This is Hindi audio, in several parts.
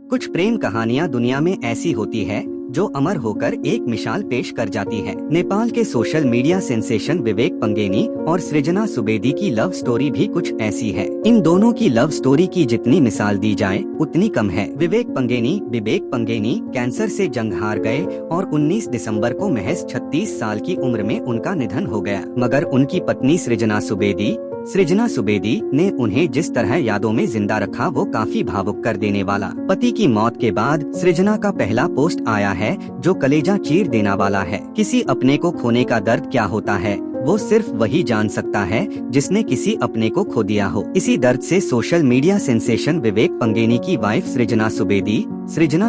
कुछ प्रेम कहानियां दुनिया में ऐसी होती है जो अमर होकर एक मिसाल पेश कर जाती है। नेपाल के सोशल मीडिया सेंसेशन विवेक पंगेनी और सृजना सुवेदी की लव स्टोरी भी कुछ ऐसी है। इन दोनों की लव स्टोरी की जितनी मिसाल दी जाए उतनी कम है। विवेक पंगेनी कैंसर से जंग हार गए और 19 दिसंबर को महज 36 साल की उम्र में उनका निधन हो गया। मगर उनकी पत्नी सृजना सुवेदी ने उन्हें जिस तरह यादों में जिंदा रखा वो काफी भावुक कर देने वाला। पति की मौत के बाद सृजना का पहला पोस्ट आया है जो कलेजा चीर देने वाला है। किसी अपने को खोने का दर्द क्या होता है वो सिर्फ वही जान सकता है जिसने किसी अपने को खो दिया हो। इसी दर्द से सोशल मीडिया सेंसेशन विवेक पंगेनी की वाइफ सृजना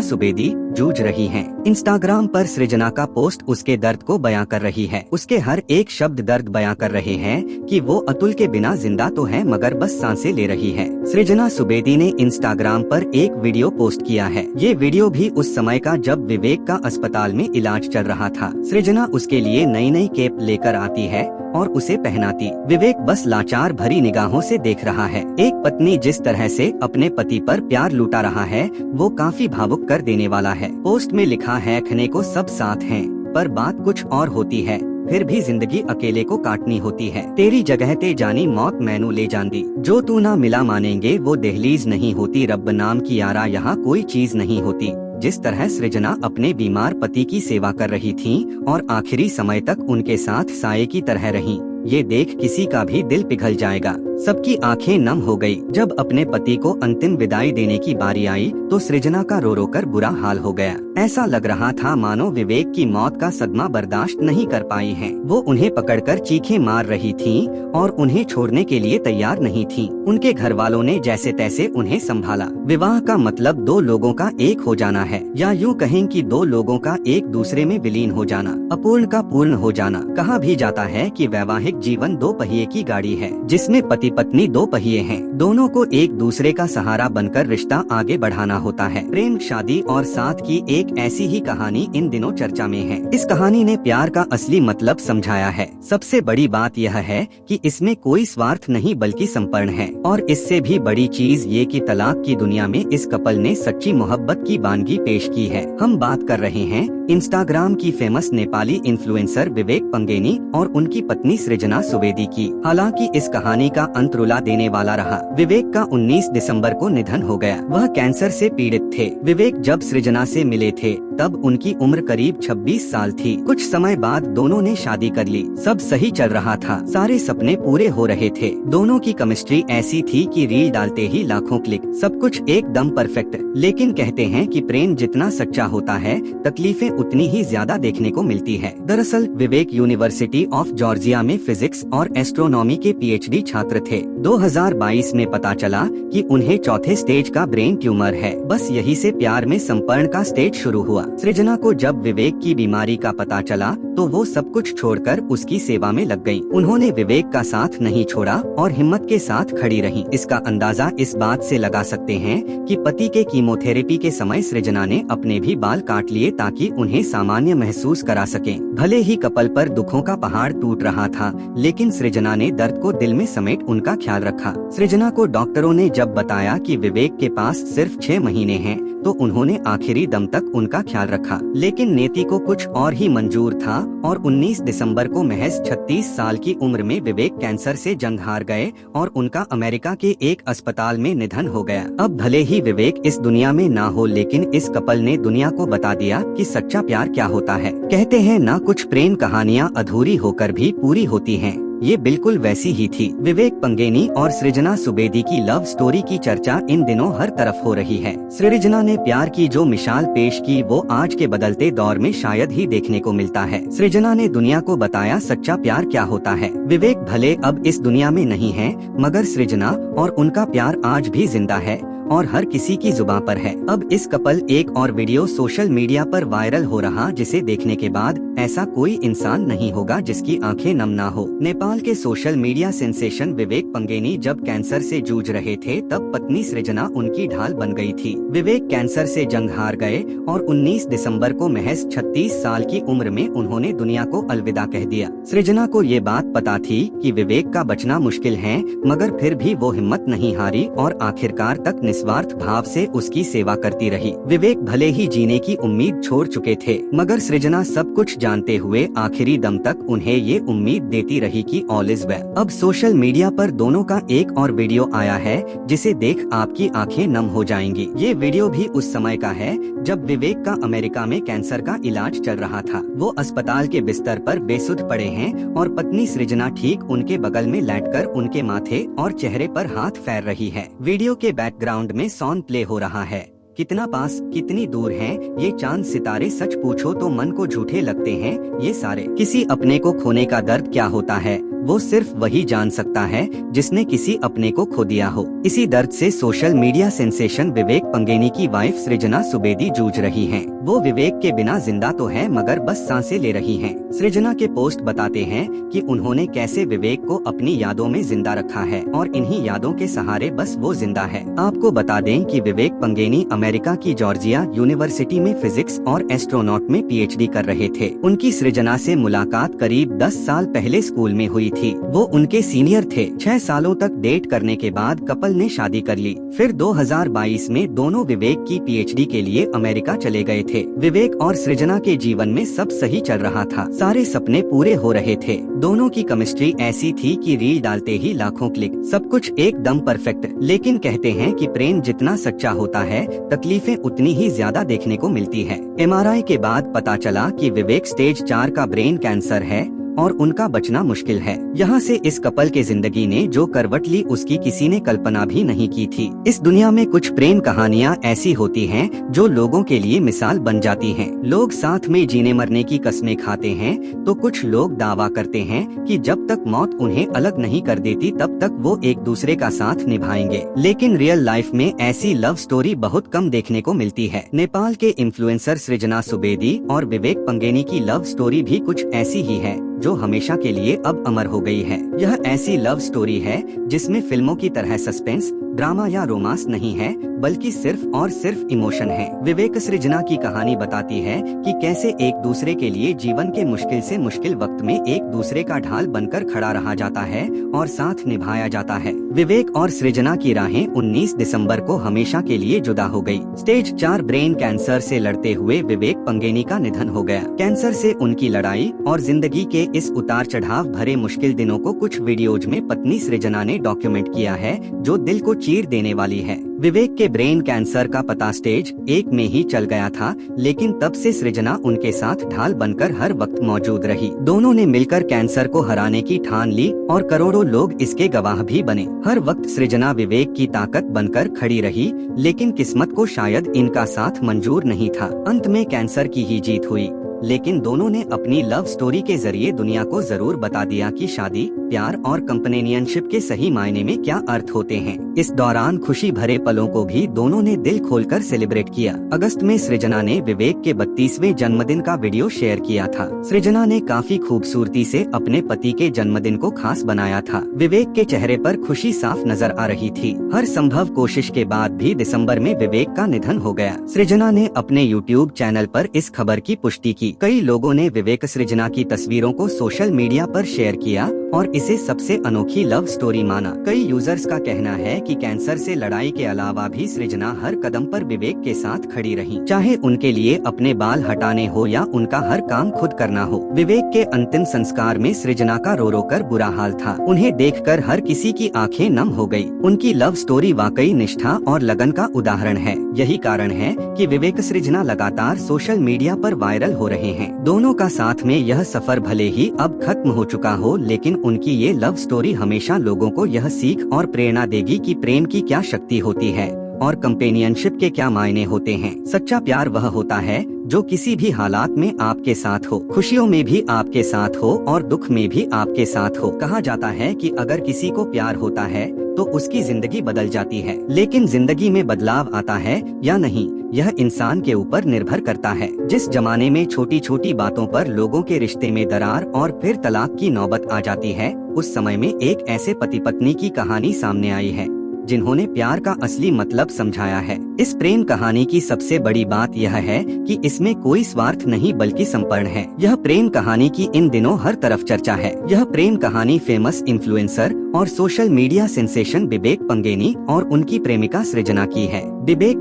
सुवेदी जूझ रही हैं। इंस्टाग्राम पर सृजना का पोस्ट उसके दर्द को बयां कर रही है। उसके हर एक शब्द दर्द बयां कर रहे हैं कि वो अतुल के बिना जिंदा तो है मगर बस सांसें ले रही है। सृजना सुवेदी ने इंस्टाग्राम पर एक वीडियो पोस्ट किया है। ये वीडियो भी उस समय का जब विवेक का अस्पताल में इलाज चल रहा था। सृजना उसके लिए नई केप लेकर आती है और उसे पहनाती। विवेक बस लाचार भरी निगाहों से देख रहा है। एक पत्नी जिस तरह से अपने पति पर प्यार लूटा रहा है वो काफी भावुक कर देने वाला है। पोस्ट में लिखा है, खने को सब साथ हैं पर बात कुछ और होती है, फिर भी जिंदगी अकेले को काटनी होती है। तेरी जगह ते जानी मौत मैनू ले जांदी, जो तू ना मिला मानेंगे वो दहलीज नहीं होती, रब नाम की यारा यहाँ कोई चीज नहीं होती। जिस तरह सृजना अपने बीमार पति की सेवा कर रही थीं और आखिरी समय तक उनके साथ साये की तरह रहीं, ये देख किसी का भी दिल पिघल जाएगा। सबकी आंखें नम हो गई। जब अपने पति को अंतिम विदाई देने की बारी आई तो सृजना का रो रो कर बुरा हाल हो गया। ऐसा लग रहा था मानो विवेक की मौत का सदमा बर्दाश्त नहीं कर पाई हैं। वो उन्हें पकड़कर चीखें मार रही थीं और उन्हें छोड़ने के लिए तैयार नहीं थीं। उनके घर वालों ने जैसे तैसे उन्हें संभाला। विवाह का मतलब दो लोगों का एक हो जाना है, या यूँ कहें कि दो लोगों का एक दूसरे में विलीन हो जाना, अपूर्ण का पूर्ण हो जाना। कहा भी जाता है कि वैवाहिक जीवन दो पहिए की गाड़ी है जिसमें पति पत्नी दो पहिए हैं। दोनों को एक दूसरे का सहारा बनकर रिश्ता आगे बढ़ाना होता है। प्रेम, शादी और साथ की एक ऐसी ही कहानी इन दिनों चर्चा में है। इस कहानी ने प्यार का असली मतलब समझाया है। सबसे बड़ी बात यह है कि इसमें कोई स्वार्थ नहीं बल्कि संपूर्ण है। और इससे भी बड़ी चीज ये कि तलाक की दुनिया में इस कपल ने सच्ची मोहब्बत की वानगी पेश की है। हम बात कर रहे हैं इंस्टाग्राम की फेमस नेपाली इन्फ्लुएंसर विवेक पंगेनी और उनकी पत्नी सृजना सुवेदी की। हालांकि इस कहानी का अंत रुला देने वाला रहा। विवेक का 19 दिसंबर को निधन हो गया। वह कैंसर से पीड़ित थे। विवेक जब सृजना से मिले थे तब उनकी उम्र करीब 26 साल थी। कुछ समय बाद दोनों ने शादी कर ली। सब सही चल रहा था, सारे सपने पूरे हो रहे थे। दोनों की केमिस्ट्री ऐसी थी कि रील डालते ही लाखों क्लिक, सब कुछ एकदम परफेक्ट। लेकिन कहते हैं कि प्रेम जितना सच्चा होता है तकलीफें उतनी ही ज्यादा देखने को मिलती है। दरअसल विवेक यूनिवर्सिटी ऑफ जॉर्जिया में फिजिक्स और एस्ट्रोनॉमी के पीएचडी छात्र थे। 2022 में पता चला कि उन्हें चौथे स्टेज का ब्रेन ट्यूमर है। बस यही से प्यार में संपर्ण का स्टेज शुरू हुआ। सृजना को जब विवेक की बीमारी का पता चला तो वो सब कुछ छोड़कर उसकी सेवा में लग गयी। उन्होंने विवेक का साथ नहीं छोड़ा और हिम्मत के साथ खड़ी रहीं। इसका अंदाजा इस बात से लगा सकते हैं कि पति के कीमोथेरेपी के समय सृजना ने अपने भी बाल काट लिए ताकि उन्हें सामान्य महसूस करा सकें। भले ही कपल पर दुखों का पहाड़ टूट रहा था लेकिन सृजना ने दर्द को दिल में समेट उनका ख्याल रखा। सृजना को डॉक्टरों ने जब बताया कि विवेक के पास सिर्फ 6 महीने हैं तो उन्होंने आखिरी दम तक उनका ख्याल रखा। लेकिन नेति को कुछ और ही मंजूर था और 19 दिसंबर को महज 36 साल की उम्र में विवेक कैंसर से जंग हार गए और उनका अमेरिका के एक अस्पताल में निधन हो गया। अब भले ही विवेक इस दुनिया में ना हो लेकिन इस कपल ने दुनिया को बता दिया कि सच्चा प्यार क्या होता है। कहते हैं ना, कुछ प्रेम कहानियाँ अधूरी होकर भी पूरी होती हैं। ये बिल्कुल वैसी ही थी। विवेक पंगेनी और सृजना सुवेदी की लव स्टोरी की चर्चा इन दिनों हर तरफ हो रही है। सृजना ने प्यार की जो मिसाल पेश की वो आज के बदलते दौर में शायद ही देखने को मिलता है। सृजना ने दुनिया को बताया सच्चा प्यार क्या होता है। विवेक भले अब इस दुनिया में नहीं है मगर सृजना और उनका प्यार आज भी जिंदा है और हर किसी की जुबान पर है। अब इस कपल एक और वीडियो सोशल मीडिया पर वायरल हो रहा जिसे देखने के बाद ऐसा कोई इंसान नहीं होगा जिसकी आंखें नम ना हो। नेपाल के सोशल मीडिया सेंसेशन विवेक पंगेनी जब कैंसर से जूझ रहे थे तब पत्नी सृजना उनकी ढाल बन गई थी। विवेक कैंसर से जंग हार गए और 19 दिसंबर को महज 36 साल की उम्र में उन्होंने दुनिया को अलविदा कह दिया। सृजना को ये बात पता थी कि विवेक का बचना मुश्किल है मगर फिर भी वो हिम्मत नहीं हारी और आखिरकार तक निस्वार्थ भाव से उसकी सेवा करती रही। विवेक भले ही जीने की उम्मीद छोड़ चुके थे, मगर सृजना सब कुछ जानते हुए आखिरी दम तक उन्हें ये उम्मीद देती रही कि ऑल इज वेल। अब सोशल मीडिया पर दोनों का एक और वीडियो आया है जिसे देख आपकी आंखें नम हो जाएंगी। ये वीडियो भी उस समय का है जब विवेक का अमेरिका में कैंसर का इलाज चल रहा था। वो अस्पताल के बिस्तर पर बेसुध पड़े हैं और पत्नी सृजना ठीक उनके बगल में लेटकर उनके माथे और चेहरे पर हाथ फेर रही है। वीडियो के बैकग्राउंड में सॉन्ग प्ले हो रहा है। कितना पास कितनी दूर हैं ये चांद सितारे, सच पूछो तो मन को झूठे लगते हैं ये सारे। किसी अपने को खोने का दर्द क्या होता है वो सिर्फ वही जान सकता है जिसने किसी अपने को खो दिया हो। इसी दर्द से सोशल मीडिया सेंसेशन विवेक पंगेनी की वाइफ सृजना सुबेदी जूझ रही हैं। वो विवेक के बिना जिंदा तो है मगर बस सांसें ले रही हैं। सृजना के पोस्ट बताते हैं कि उन्होंने कैसे विवेक को अपनी यादों में जिंदा रखा है और इन्हीं यादों के सहारे बस वो जिंदा है। आपको बता दें कि विवेक पंगेनी अमेरिका की जॉर्जिया यूनिवर्सिटी में फिजिक्स और एस्ट्रोनॉट में पीएचडी कर रहे थे। उनकी सृजना से मुलाकात करीब 10 साल पहले स्कूल में हुई थी। वो उनके सीनियर थे। 6 सालों तक डेट करने के बाद कपल ने शादी कर ली। फिर 2022 में दोनों विवेक की पीएचडी के लिए अमेरिका चले गए थे। विवेक और सृजना के जीवन में सब सही चल रहा था, सारे सपने पूरे हो रहे थे। दोनों की केमिस्ट्री ऐसी थी कि रील डालते ही लाखों क्लिक, सब कुछ एकदम परफेक्ट। लेकिन कहते हैं कि प्रेम जितना सच्चा होता है तकलीफें उतनी ही ज्यादा देखने को मिलती है। एमआरआई के बाद पता चला कि विवेक स्टेज 4 का ब्रेन कैंसर है और उनका बचना मुश्किल है। यहाँ से इस कपल के जिंदगी ने जो करवट ली उसकी किसी ने कल्पना भी नहीं की थी। इस दुनिया में कुछ प्रेम कहानियाँ ऐसी होती हैं जो लोगों के लिए मिसाल बन जाती हैं। लोग साथ में जीने मरने की कस्में खाते हैं तो कुछ लोग दावा करते हैं कि जब तक मौत उन्हें अलग नहीं कर देती तब तक वो एक दूसरे का साथ निभाएंगे। लेकिन रियल लाइफ में ऐसी लव स्टोरी बहुत कम देखने को मिलती है। नेपाल के इन्फ्लुएंसर सृजना सुबेदी और विवेक पंगेनी की लव स्टोरी भी कुछ ऐसी ही है जो हमेशा के लिए अब अमर हो गई है। यह ऐसी लव स्टोरी है जिसमें फिल्मों की तरह सस्पेंस, ड्रामा या रोमांस नहीं है बल्कि सिर्फ और सिर्फ इमोशन है। विवेक सृजना की कहानी बताती है कि कैसे एक दूसरे के लिए जीवन के मुश्किल से मुश्किल वक्त में एक दूसरे का ढाल बनकर खड़ा रहा जाता है और साथ निभाया जाता है। विवेक और सृजना की राहें 19 दिसंबर को हमेशा के लिए जुदा हो गई। स्टेज 4 ब्रेन कैंसर से लड़ते हुए विवेक पंगेनी का निधन हो गया। कैंसर से उनकी लड़ाई और जिंदगी के इस उतार चढ़ाव भरे मुश्किल दिनों को कुछ वीडियोज में पत्नी सृजना ने डॉक्यूमेंट किया है जो दिल को चीर देने वाली है। विवेक के ब्रेन कैंसर का पता स्टेज 1 में ही चल गया था, लेकिन तब से सृजना उनके साथ ढाल बनकर हर वक्त मौजूद रही। दोनों ने मिलकर कैंसर को हराने की ठान ली और करोड़ों लोग इसके गवाह भी बने। हर वक्त सृजना विवेक की ताकत बनकर खड़ी रही, लेकिन किस्मत को शायद इनका साथ मंजूर नहीं था। अंत में कैंसर की ही जीत हुई, लेकिन दोनों ने अपनी लव स्टोरी के जरिए दुनिया को जरूर बता दिया कि शादी, प्यार और कंपेनियनशिप के सही मायने में क्या अर्थ होते हैं। इस दौरान खुशी भरे पलों को भी दोनों ने दिल खोलकर सेलिब्रेट किया। अगस्त में सृजना ने विवेक के 32वें जन्मदिन का वीडियो शेयर किया था। सृजना ने काफी खूबसूरती से अपने पति के जन्मदिन को खास बनाया था। विवेक के चेहरे पर खुशी साफ नजर आ रही थी। हर संभव कोशिश के बाद भी दिसंबर में विवेक का निधन हो गया। सृजना ने अपने YouTube चैनल पर इस खबर की पुष्टि की। कई लोगों ने विवेक सृजना की तस्वीरों को सोशल मीडिया पर शेयर किया और इसे सबसे अनोखी लव स्टोरी माना। कई यूजर्स का कहना है कि कैंसर से लड़ाई के अलावा भी सृजना हर कदम पर विवेक के साथ खड़ी रही, चाहे उनके लिए अपने बाल हटाने हो या उनका हर काम खुद करना हो। विवेक के अंतिम संस्कार में सृजना का रो रो कर बुरा हाल था। उन्हें देखकर हर किसी की आंखें नम हो गई। उनकी लव स्टोरी वाकई निष्ठा और लगन का उदाहरण है। यही कारण है कि विवेक सृजना लगातार सोशल मीडिया पर वायरल हो रहे हैं। दोनों का साथ में यह सफर भले ही अब खत्म हो चुका हो, लेकिन उनकी ये लव स्टोरी हमेशा लोगों को यह सीख और प्रेरणा देगी कि प्रेम की क्या शक्ति होती है और कंपेनियनशिप के क्या मायने होते हैं। सच्चा प्यार वह होता है जो किसी भी हालात में आपके साथ हो, खुशियों में भी आपके साथ हो और दुख में भी आपके साथ हो। कहा जाता है कि अगर किसी को प्यार होता है तो उसकी जिंदगी बदल जाती है, लेकिन जिंदगी में बदलाव आता है या नहीं यह इंसान के ऊपर निर्भर करता है। जिस जमाने में छोटी छोटी बातों पर लोगों के रिश्ते में दरार और फिर तलाक की नौबत आ जाती है, उस समय में एक ऐसे पति पत्नी की कहानी सामने आई है जिन्होंने प्यार का असली मतलब समझाया है। इस प्रेम कहानी की सबसे बड़ी बात यह है कि इसमें कोई स्वार्थ नहीं बल्कि समर्पण है। यह प्रेम कहानी की इन दिनों हर तरफ चर्चा है। यह प्रेम कहानी फेमस इन्फ्लुएंसर और सोशल मीडिया सेंसेशन विवेक पंगेनी और उनकी प्रेमिका सृजना की है। विवेक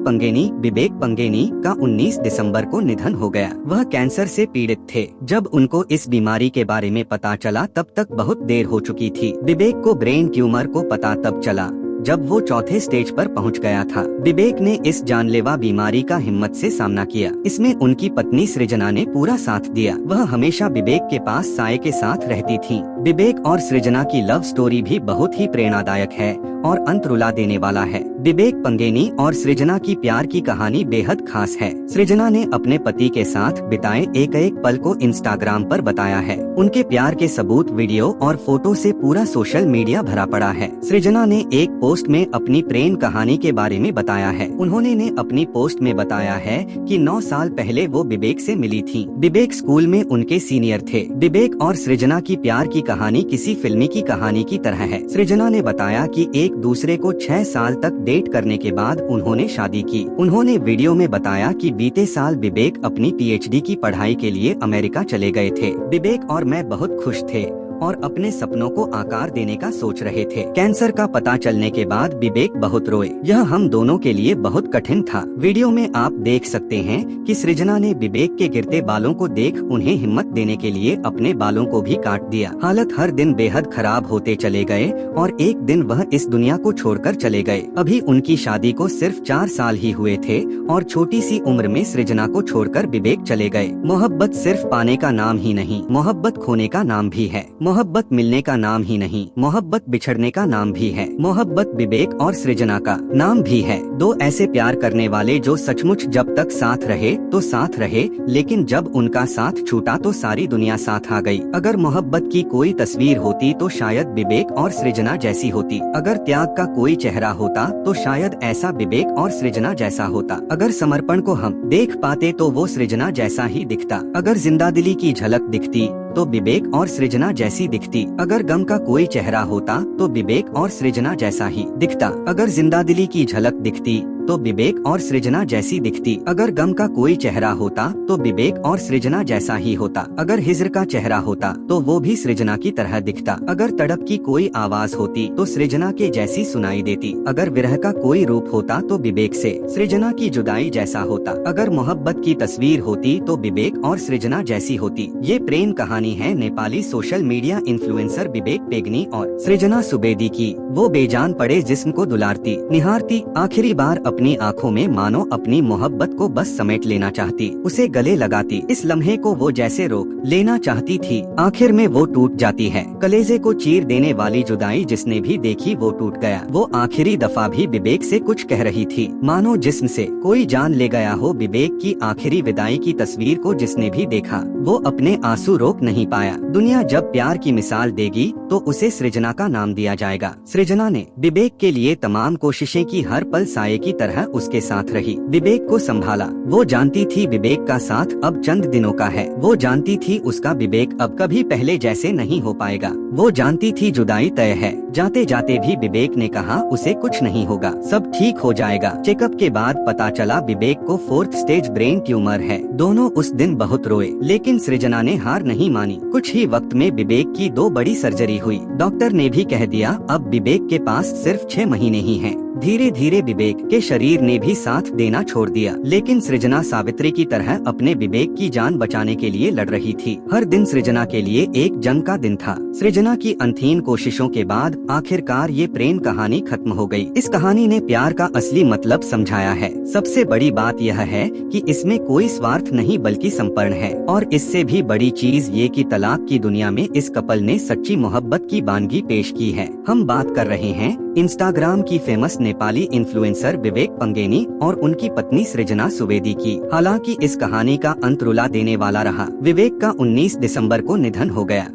पंगेनी का 19 दिसंबर को निधन हो गया। वह कैंसर से पीड़ित थे। जब उनको इस बीमारी के बारे में पता चला तब तक बहुत देर हो चुकी थी। विवेक को ब्रेन ट्यूमर को पता तब चला जब वो चौथे स्टेज पर पहुंच गया था। विवेक ने इस जानलेवा बीमारी का हिम्मत से सामना किया। इसमें उनकी पत्नी सृजना ने पूरा साथ दिया। वह हमेशा विवेक के पास साये के साथ रहती थी। विवेक और सृजना की लव स्टोरी भी बहुत ही प्रेरणादायक है और अंत रुला देने वाला है। विवेक पंगेनी और सृजना की प्यार की कहानी बेहद खास है। सृजना ने अपने पति के साथ बिताए एक एक पल को इंस्टाग्राम पर बताया है। उनके प्यार के सबूत वीडियो और फोटो से पूरा सोशल मीडिया भरा पड़ा है। सृजना ने एक पोस्ट में अपनी प्रेम कहानी के बारे में बताया है। उन्होंने अपनी पोस्ट में बताया है कि 9 साल पहले वो विवेक से मिली थी। विवेक स्कूल में उनके सीनियर थे। विवेक और सृजना की प्यार की कहानी किसी फिल्मी की कहानी की तरह है। सृजना ने बताया कि एक दूसरे को 6 साल तक डेट करने के बाद उन्होंने शादी की। उन्होंने वीडियो में बताया कि बीते साल विवेक अपनी पीएचडी की पढ़ाई के लिए अमेरिका चले गए थे। विवेक और मैं बहुत खुश थे और अपने सपनों को आकार देने का सोच रहे थे। कैंसर का पता चलने के बाद विवेक बहुत रोए। यह हम दोनों के लिए बहुत कठिन था। वीडियो में आप देख सकते हैं कि सृजना ने विवेक के गिरते बालों को देख उन्हें हिम्मत देने के लिए अपने बालों को भी काट दिया। हालत हर दिन बेहद खराब होते चले गए और एक दिन वह इस दुनिया को छोड़कर चले गए। अभी उनकी शादी को सिर्फ 4 साल ही हुए थे और छोटी सी उम्र में सृजना को छोड़कर विवेक चले गए। मोहब्बत सिर्फ पाने का नाम ही नहीं, मोहब्बत खोने का नाम भी है। मोहब्बत मिलने का नाम ही नहीं, मोहब्बत बिछड़ने का नाम भी है। मोहब्बत विवेक और सृजना का नाम भी है। दो ऐसे प्यार करने वाले जो सचमुच जब तक साथ रहे तो साथ रहे, लेकिन जब उनका साथ छूटा तो सारी दुनिया साथ आ गई। अगर मोहब्बत की कोई तस्वीर होती तो शायद विवेक और सृजना जैसी होती। अगर त्याग का कोई चेहरा होता तो शायद ऐसा विवेक और सृजना जैसा होता। अगर समर्पण को हम देख पाते तो वो सृजना जैसा ही दिखता। अगर जिंदादिली की झलक दिखती तो विवेक और सृजना जैसी दिखती। अगर गम का कोई चेहरा होता तो विवेक और सृजना जैसा ही दिखता। अगर जिंदादिली की झलक दिखती तो विवेक और सृजना जैसी दिखती। अगर गम का कोई चेहरा होता तो विवेक और सृजना जैसा ही होता। अगर हिज्र का चेहरा होता तो वो भी सृजना की तरह दिखता। अगर तड़प की कोई आवाज होती तो सृजना के जैसी सुनाई देती। अगर विरह का कोई रूप होता तो विवेक से सृजना की जुदाई जैसा होता। अगर मोहब्बत की तस्वीर होती तो विवेक और सृजना जैसी होती। ये प्रेम कहानी है नेपाली सोशल मीडिया इन्फ्लुएंसर विवेक पेगनी और सृजना सुवेदी की। वो बेजान पड़े जिस्म को दुलारती निहारती, आखिरी बार अपनी आंखों में मानो अपनी मोहब्बत को बस समेट लेना चाहती, उसे गले लगाती। इस लम्हे को वो जैसे रोक लेना चाहती थी, आखिर में वो टूट जाती है। कलेजे को चीर देने वाली जुदाई जिसने भी देखी वो टूट गया। वो आखिरी दफा भी विवेक से कुछ कह रही थी, मानो जिस्म से कोई जान ले गया हो। विवेक की आखिरी विदाई की तस्वीर को जिसने भी देखा वो अपने आंसू रोक नहीं पाया। दुनिया जब प्यार की मिसाल देगी तो उसे सृजना का नाम दिया जाएगा। सृजना ने विवेक के लिए तमाम कोशिशें की, हर पल साये की तरह उसके साथ रही, विवेक को संभाला। वो जानती थी विवेक का साथ अब चंद दिनों का है। वो जानती थी उसका विवेक अब कभी पहले जैसे नहीं हो पाएगा। वो जानती थी जुदाई तय है। जाते जाते भी विवेक ने कहा उसे कुछ नहीं होगा, सब ठीक हो जाएगा। चेकअप के बाद पता चला विवेक को 4th स्टेज ब्रेन ट्यूमर है। दोनों उस दिन बहुत रोए, लेकिन सृजना ने हार नहीं मानी। कुछ ही वक्त में विवेक की 2 बड़ी सर्जरी हुई। डॉक्टर ने भी कह दिया अब विवेक के पास सिर्फ 6 महीने ही हैं। धीरे धीरे विवेक के शरीर ने भी साथ देना छोड़ दिया, लेकिन सृजना सावित्री की तरह अपने विवेक की जान बचाने के लिए लड़ रही थी। हर दिन सृजना के लिए एक जंग का दिन था। सृजना की अनथीन कोशिशों के बाद आखिरकार ये प्रेम कहानी खत्म हो गई। इस कहानी ने प्यार का असली मतलब समझाया है। सबसे बड़ी बात यह है कि इसमें कोई स्वार्थ नहीं बल्कि समर्पण है, और इससे भी बड़ी चीज ये कि तलाक की दुनिया में इस कपल ने सच्ची मोहब्बत की वानगी पेश की है। हम बात कर रहे हैं इंस्टाग्राम की फेमस नेपाली इन्फ्लुएंसर विवेक पंगेनी और उनकी पत्नी सृजना सुवेदी की। हालांकि इस कहानी का अंत रुला देने वाला रहा। विवेक का 19 दिसंबर को निधन हो गया।